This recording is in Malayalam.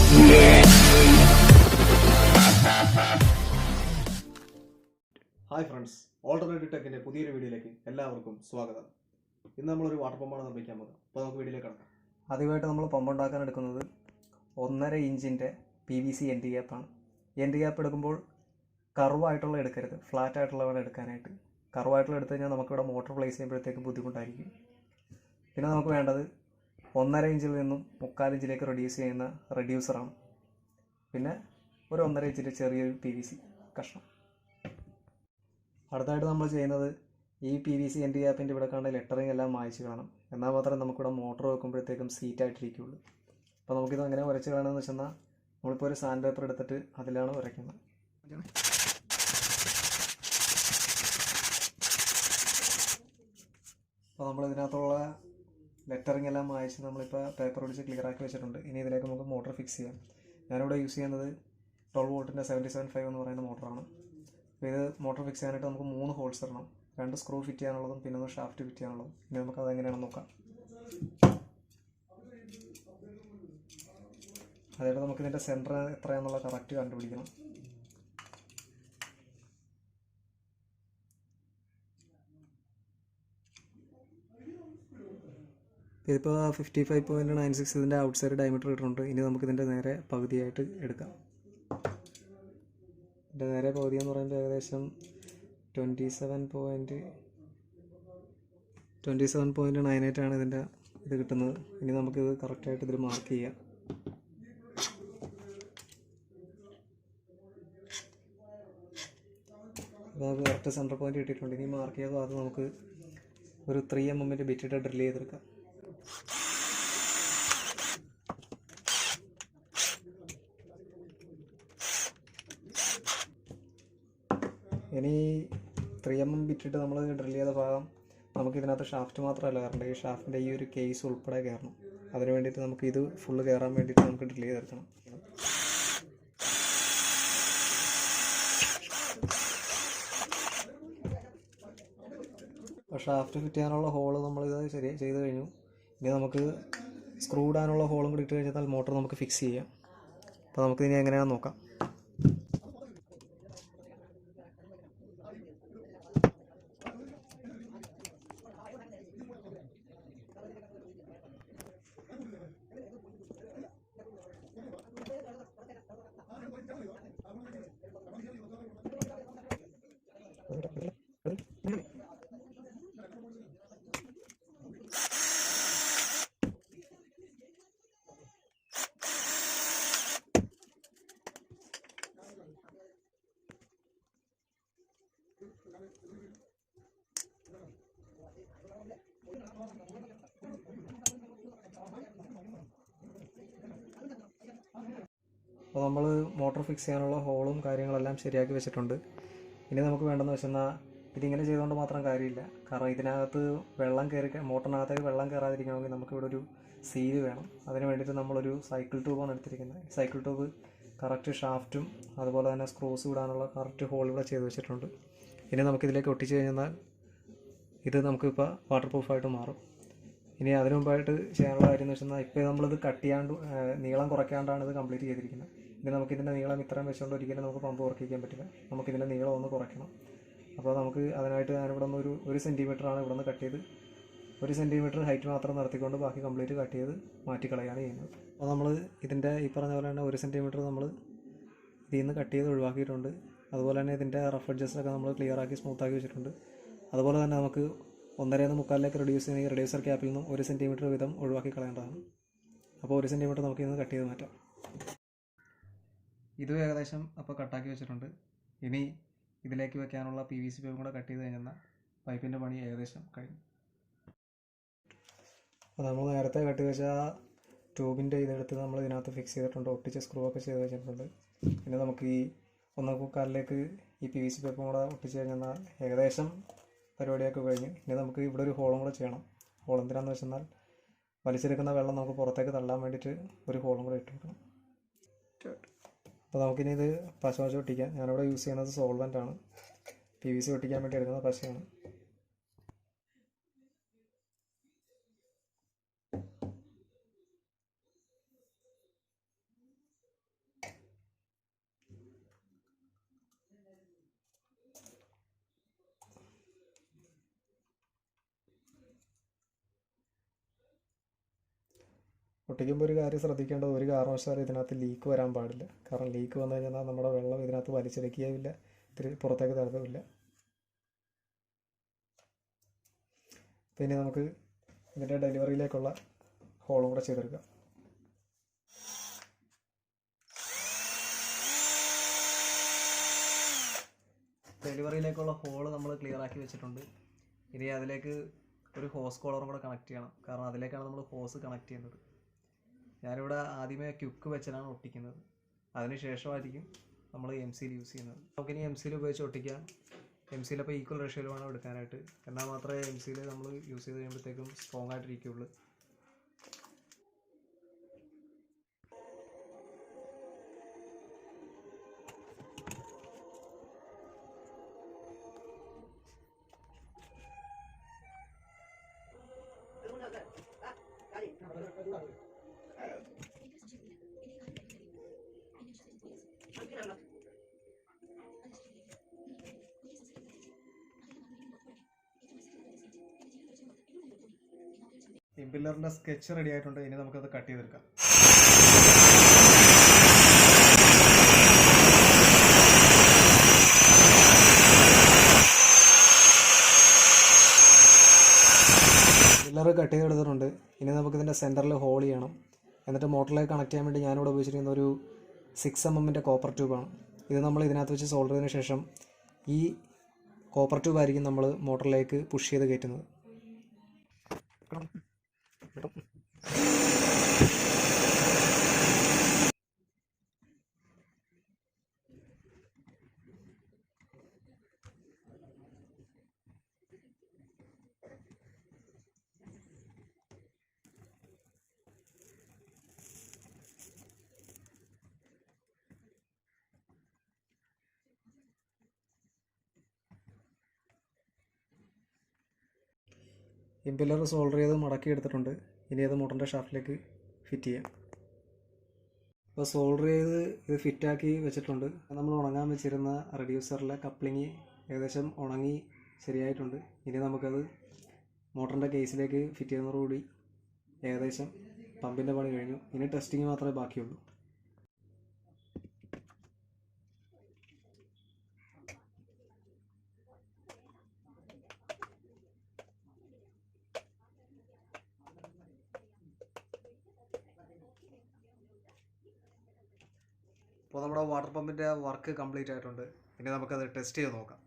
ഹായ് ഫ്രണ്ട്സ്, ഓൾട്ടർനേറ്റീവ് ടെക്കിൻ്റെ പുതിയൊരു വീഡിയോയിലേക്ക് എല്ലാവർക്കും സ്വാഗതം. ഇന്ന് നമ്മളൊരു വാട്ടർ പമ്പാണ് നിർമ്മിക്കാൻ പോകുന്നത്. അപ്പോൾ നമുക്ക് വീഡിയോയിലേക്ക് കിടക്കാം. ആദ്യമായിട്ട് നമ്മൾ പമ്പ് ഉണ്ടാക്കാൻ എടുക്കുന്നത് 1.5 ഇഞ്ചിൻ്റെ PVC എൻഡ് ഗ്യാപ്പാണ്. എൻഡ് ഗ്യാപ്പ് എടുക്കുമ്പോൾ കർവായിട്ടുള്ള എടുക്കരുത്, ഫ്ലാറ്റ് ആയിട്ടുള്ളതാണ് എടുക്കാനായിട്ട്. കർവായിട്ടുള്ള എടുത്തു കഴിഞ്ഞാൽ നമുക്കിവിടെ മോട്ടോർ പ്ലേസ് ചെയ്യുമ്പോഴത്തേക്കും ബുദ്ധിമുട്ടായിരിക്കും. പിന്നെ നമുക്ക് വേണ്ടത് 1.5 ഇഞ്ചിൽ നിന്നും 3/4 ഇഞ്ചിലേക്ക് റെഡ്യൂസ് ചെയ്യുന്ന റെഡ്യൂസറാണ്. പിന്നെ ഒരു 1.5 ഇഞ്ചിൻ്റെ ചെറിയൊരു PVC കഷ്ണം. അടുത്തായിട്ട് നമ്മൾ ചെയ്യുന്നത് ഈ PVC എൻഡ് ഗ്യാപ്പിൻ്റെ ഇവിടെ കണ്ട ലെറ്ററിങ് എല്ലാം മായ്ച്ച് കളയണം. എന്നാൽ മാത്രമേ നമുക്കിവിടെ മോട്ടോർ വെക്കുമ്പോഴത്തേക്കും സീറ്റായിട്ടിരിക്കുകയുള്ളൂ. അപ്പോൾ നമുക്കിത് അങ്ങനെ ഉരച്ച് കളയണമെന്ന് വെച്ചാൽ നമ്മളിപ്പോൾ ഒരു സാൻഡ് പേപ്പർ എടുത്തിട്ട് അതിലാണ് ഉരയ്ക്കുന്നത്. അപ്പോൾ നമ്മൾ ഇതിനകത്തുള്ള ലെറ്ററിങ് എല്ലാം മായ്ച്ച് നമ്മളിപ്പോൾ പേപ്പർ ഒടിച്ച് ക്ലിയർ ആക്കി വെച്ചിട്ടുണ്ട്. ഇനി ഇതിലേക്ക് നമുക്ക് മോട്ടോർ ഫിക്സ് ചെയ്യാം. ഞാനിവിടെ യൂസ് ചെയ്യുന്നത് 12 വോൾട്ടിൻ്റെ 77.5 എന്ന് പറയുന്ന മോട്ടറാണ്. അപ്പോൾ ഇത് മോട്ടോർ ഫിക്സ് ചെയ്യാനായിട്ട് നമുക്ക് 3 ഹോൾസ് ഇടണം. 2 സ്ക്രൂ ഫിറ്റ് ചെയ്യാനുള്ളതും പിന്നെ 1 ഷാഫ്റ്റ് ഫിറ്റ് ചെയ്യാനുള്ളതും. ഇനി നമുക്ക് അതെങ്ങനെയാണെന്ന് നോക്കാം. അതായത് നമുക്കിതിൻ്റെ സെൻറ്റർ എത്രയാണെന്നുള്ള കറക്റ്റ് കണ്ടുപിടിക്കണം. ഇതിപ്പോൾ 55.96 ഇതിൻ്റെ ഔട്ട് സൈഡ് ഡയമീറ്റർ ഇട്ടിട്ടുണ്ട്. ഇനി നമുക്കിതിൻ്റെ നേരെ പകുതിയായിട്ട് എടുക്കാം. ഇതിൻ്റെ നേരെ പകുതി എന്ന് പറയുമ്പോൾ ഏകദേശം 27.98 ആണ് ഇതിൻ്റെ ഇത് കിട്ടുന്നത്. ഇനി നമുക്കിത് കറക്റ്റായിട്ട് ഇതിൽ മാർക്ക് ചെയ്യാം. അത് കറക്റ്റ് സെൻറ്റർ പോയിന്റ് കിട്ടിയിട്ടുണ്ട്. ഇനി മാർക്ക് ചെയ്ത ഭാഗത്ത് നമുക്ക് ഒരു 3 mm ബിറ്റിട്ട് ഡ്രിൽ ചെയ്തെടുക്കാം. ഇനി 3 mm ബിറ്റിട്ട് നമ്മൾ ഡ്രിൽ ചെയ്ത ഭാഗം നമുക്കിതിനകത്ത് ഷാഫ്റ്റ് മാത്രമല്ല കയറേണ്ടത്, ഈ ഷാഫ്റ്റിൻ്റെ ഈ ഒരു കേസ് ഉൾപ്പെടെ കയറണം. അതിന് വേണ്ടിയിട്ട് നമുക്ക് ഇത് ഫുള്ള് കയറാൻ വേണ്ടിയിട്ട് നമുക്ക് ഡ്രിൽ ചെയ്തെടുക്കണം. അപ്പോൾ ഷാഫ്റ്റ് ഫിറ്റ് ചെയ്യാനുള്ള ഹോള് നമ്മളിത് ശരി ചെയ്ത് കഴിഞ്ഞു. ഇനി നമുക്ക് സ്ക്രൂ ഇടാനുള്ള ഹോളും കൂടി ഇട്ട് കഴിഞ്ഞാൽ മോട്ടോർ നമുക്ക് ഫിക്സ് ചെയ്യാം. അപ്പോൾ നമുക്കിനി എങ്ങനെയാണെന്ന് നോക്കാം. അപ്പോൾ നമ്മൾ മോട്ടോർ ഫിക്സ് ചെയ്യാനുള്ള ഹോളും കാര്യങ്ങളെല്ലാം ശരിയാക്കി വെച്ചിട്ടുണ്ട്. ഇനി നമുക്ക് വേണ്ടതെന്ന് വെച്ചാൽ ഇതിങ്ങനെ ചെയ്തുകൊണ്ട് മാത്രം കാര്യമില്ല. കാരണം ഇതിനകത്ത് വെള്ളം കയറി മോട്ടറിനകത്തേക്ക് വെള്ളം കയറാതിരിക്കണമെങ്കിൽ നമുക്കിവിടെ ഒരു സീല് വേണം. അതിന് വേണ്ടിയിട്ട് നമ്മളൊരു സൈക്കിൾ ട്യൂബാണ് എടുത്തിരിക്കുന്നത്. സൈക്കിൾ ട്യൂബ് കറക്റ്റ് ഷാഫ്റ്റും അതുപോലെ തന്നെ സ്ക്രൂസ് ഇടാനുള്ള കറക്റ്റ് ഹോൾ ഇവിടെ ചെയ്ത് വെച്ചിട്ടുണ്ട്. ഇനി നമുക്കിതിലേക്ക് ഒട്ടിച്ച് കഴിഞ്ഞാൽ ഇത് നമുക്കിപ്പോൾ വാട്ടർ പ്രൂഫായിട്ട് മാറും. ഇനി അതിനു മുമ്പായിട്ട് ചെയ്യാനുള്ള കാര്യം എന്ന് വെച്ചാൽ ഇപ്പോൾ നമ്മളിത് കട്ട് ചെയ്യാണ്ട് നീളം കുറയ്ക്കാണ്ടാണ് ഇത് കംപ്ലീറ്റ് ചെയ്തിരിക്കുന്നത്. ഇനി നമുക്കിതിൻ്റെ നീളം ഇത്രയും വെച്ചുകൊണ്ട് ഒരിക്കലും നമുക്ക് പമ്പ് ഉറപ്പിക്കാൻ പറ്റില്ല. നമുക്കിതിൻ്റെ നീളം ഒന്ന് കുറയ്ക്കണം. അപ്പോൾ നമുക്ക് അതിനായിട്ട് ഞാനിവിടെ നിന്ന് ഒരു 1 സെൻറ്റിമീറ്ററാണ് ഇവിടെ നിന്ന് കട്ട് ചെയ്ത് 1 സെൻറ്റിമീറ്റർ ഹൈറ്റ് മാത്രം നിർത്തിക്കൊണ്ട് ബാക്കി കംപ്ലീറ്റ് കട്ട് ചെയ്ത് മാറ്റിക്കളയാണ് ചെയ്യുന്നത്. അപ്പോൾ നമ്മൾ ഇതിൻ്റെ ഈ പറഞ്ഞ പോലെ തന്നെ 1 സെൻറ്റിമീറ്റർ നമ്മൾ ഇതിൽ നിന്ന് കട്ട് ചെയ്ത് ഒഴിവാക്കിയിട്ടുണ്ട്. അതുപോലെ തന്നെ ഇതിൻ്റെ റഫ് എഡ്ജസ്റ്റൊക്കെ നമ്മൾ ക്ലിയർ ആക്കി സ്മൂത്താക്കി വെച്ചിട്ടുണ്ട്. അതുപോലെ തന്നെ നമുക്ക് 1.5 നിന്ന് 3/4 റെഡ്യൂസ് ചെയ്യുന്ന ഈ റെഡ്യൂസർ ക്യാപ്പിൽ നിന്നും 1 സെൻറ്റിമീറ്റർ വീതം ഒഴിവാക്കി കളയേണ്ടതാണ്. അപ്പോൾ 1 സെൻറ്റിമീറ്റർ നമുക്ക് ഇന്ന് കട്ട് ചെയ്ത് മാറ്റാം. ഇതും ഏകദേശം അപ്പോൾ കട്ടാക്കി വെച്ചിട്ടുണ്ട്. ഇനി ഇതിലേക്ക് വെക്കാനുള്ള PVC പൈപ്പും കൂടെ കട്ട് ചെയ്ത് കഴിഞ്ഞാൽ പൈപ്പിൻ്റെ പണി ഏകദേശം കഴിഞ്ഞു. അപ്പോൾ നമ്മൾ നേരത്തെ കട്ട് വെച്ച ട്യൂബിൻ്റെ ഇതെടുത്ത് നമ്മൾ ഇതിനകത്ത് ഫിക്സ് ചെയ്തിട്ടുണ്ട്. ഒട്ടിച്ച് സ്ക്രൂ ഒക്കെ ചെയ്ത് വെച്ചിട്ടുണ്ട്. പിന്നെ നമുക്ക് ഈ 1/4 ഈ PVC പൈപ്പും കൂടെ ഒട്ടിച്ച് കഴിഞ്ഞാൽ ഏകദേശം പരിപാടിയൊക്കെ കഴിഞ്ഞ്. ഇനി നമുക്ക് ഇവിടെ ഒരു ഹോളും കൂടെ ചെയ്യണം. ഹോൾ എന്തിനാണെന്ന് വെച്ചാൽ വലിച്ചെടുക്കുന്ന വെള്ളം നമുക്ക് പുറത്തേക്ക് തള്ളാൻ വേണ്ടിയിട്ട് ഒരു ഹോളും കൂടെ ഇട്ട് വെക്കണം. അപ്പോൾ നമുക്കിനി ഇത് പശ ഒട്ടിക്കാം. ഞാനിവിടെ യൂസ് ചെയ്യുന്നത് സോൾവെൻ്റ് ആണ്. PVC ഒട്ടിക്കാൻ വേണ്ടി എടുക്കുന്ന പശയാണ്. ഒട്ടിക്കുമ്പോൾ ഒരു കാര്യം ശ്രദ്ധിക്കേണ്ടത്, ഒരു കാരണവശാലും ഇതിനകത്ത് ലീക്ക് വരാൻ പാടില്ല. കാരണം ലീക്ക് വന്നു കഴിഞ്ഞാൽ നമ്മുടെ വെള്ളം ഇതിനകത്ത് വലിച്ചെടുക്കുകയില്ല, പുറത്തേക്ക് തരത്തുമില്ല. പിന്നെ നമുക്ക് ഇതിൻ്റെ ഡെലിവറിയിലേക്കുള്ള ഹോളും കൂടെ ചെയ്തെടുക്കാം. ഡെലിവറിയിലേക്കുള്ള ഹോള് നമ്മൾ ക്ലിയർ ആക്കി വെച്ചിട്ടുണ്ട്. ഇനി അതിലേക്ക് ഒരു ഹോസ് കോളറും കൂടെ കണക്ട് ചെയ്യണം. കാരണം അതിലേക്കാണ് നമ്മൾ ഹോസ് കണക്ട് ചെയ്യുന്നത്. ഞാനിവിടെ ആദ്യമേ ക്യുക്ക് വെച്ചാണ് ഒട്ടിക്കുന്നത്. അതിനുശേഷമായിരിക്കും നമ്മൾ MC യൂസ് ചെയ്യുന്നത്. നമുക്കിനി MC ഉപയോഗിച്ച് ഒട്ടിക്കാം. MC അപ്പോൾ ഈക്വൽ റേഷ്യോയിൽ വേണം എടുക്കാനായിട്ട്. എന്നാൽ മാത്രമേ MC നമ്മൾ യൂസ് ചെയ്ത് കഴിയുമ്പോഴത്തേക്കും സ്ട്രോങ് ആയിട്ടിരിക്കുകയുള്ളൂ. ഇംപില്ലറിൻ്റെ സ്കെച്ച് റെഡി ആയിട്ടുണ്ട്. ഇനി നമുക്കത് കട്ട് ചെയ്തെടുക്കാം. പില്ലർ കട്ട് ചെയ്തെടുത്തിട്ടുണ്ട്. ഇനി നമുക്കിതിൻ്റെ സെൻറ്ററിൽ ഹോൾ ചെയ്യണം. എന്നിട്ട് മോട്ടറിലേക്ക് കണക്ട് ചെയ്യാൻ വേണ്ടി ഞാനിവിടെ ഉപയോഗിച്ചിരിക്കുന്ന ഒരു 6 mm കോപ്പർ ട്യൂബാണ്. ഇത് നമ്മൾ ഇതിനകത്ത് വെച്ച് സോൾഡർ ചെയ്തതിന് ശേഷം ഈ കോപ്പർ ട്യൂബായിരിക്കും നമ്മൾ മോട്ടറിലേക്ക് പുഷ് ചെയ്ത് കയറ്റുന്നത്. ഇംപില്ലർ സോൾഡർ ചെയ്ത് മടക്കി എടുത്തിട്ടുണ്ട്. ഇനി അത് മോട്ടറിൻ്റെ ഷാഫ്റ്റിലേക്ക് ഫിറ്റ് ചെയ്യാം. അപ്പോൾ സോൾഡർ ചെയ്ത് ഇത് ഫിറ്റാക്കി വെച്ചിട്ടുണ്ട്. നമ്മൾ ഉണങ്ങാൻ വെച്ചിരുന്ന റെഡ്യൂസറിലെ കപ്ലിങ് ഏകദേശം ഉണങ്ങി ശരിയായിട്ടുണ്ട്. ഇനി നമുക്കത് മോട്ടറിൻ്റെ കേസിലേക്ക് ഫിറ്റ് ചെയ്യുന്നതോടുകൂടി ഏകദേശം പമ്പിൻ്റെ പണി കഴിഞ്ഞു. ഇനി ടെസ്റ്റിങ് മാത്രമേ ബാക്കിയുള്ളൂ. അപ്പോൾ നമ്മുടെ വാട്ടർ പമ്പിൻ്റെ വർക്ക് കംപ്ലീറ്റ് ആയിട്ടുണ്ട്. ഇനി നമുക്കത് ടെസ്റ്റ് ചെയ്ത് നോക്കാം.